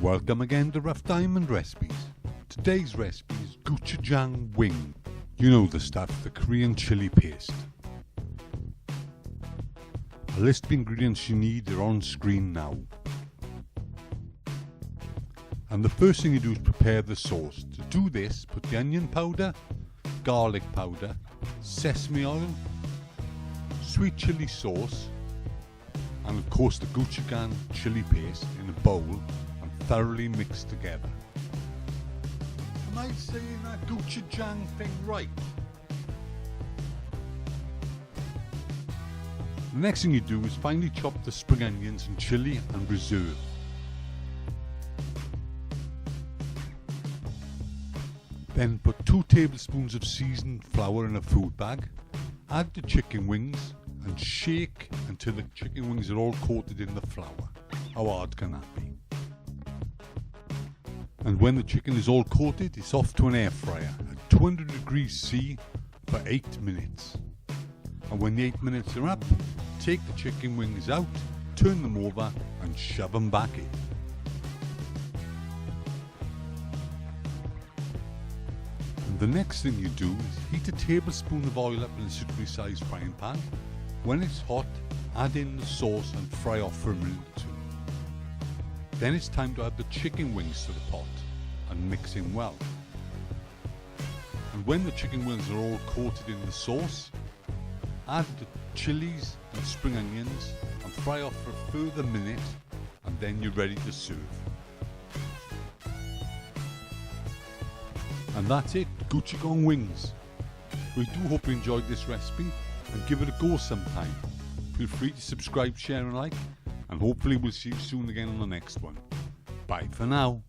Welcome again to Rough Diamond Recipes. Today's recipe is Gochujang Wing. You know the stuff, the Korean chili paste. A list of ingredients you need are on screen now. And the first thing you do is prepare the sauce. To do this, put the onion powder, garlic powder, sesame oil, sweet chili sauce, and of course the gochujang chili paste in a bowl and thoroughly mix together. Am I saying that gochujang thing right? The next thing you do is finely chop the spring onions and chili and reserve. Then put 2 tablespoons of seasoned flour in a food bag, add the chicken wings and shake until the chicken wings are all coated in the flour. How hard can that be? And when the chicken is all coated, it's off to an air fryer at 200 degrees C for 8 minutes. And when the 8 minutes are up, take the chicken wings out, turn them over and shove them back in. And the next thing you do is heat a tablespoon of oil up in a suitably sized frying pan. When it's hot, add in the sauce and fry off for a minute or two. Then it's time to add the chicken wings to the pot and mix in well. And when the chicken wings are all coated in the sauce, add the chilies and spring onions and fry off for a further minute, and then you're ready to serve. And that's it, Gochujang Wings. We do hope you enjoyed this recipe and give it a go sometime. Feel free to subscribe, share and like, and hopefully we'll see you soon again on the next one. Bye for now.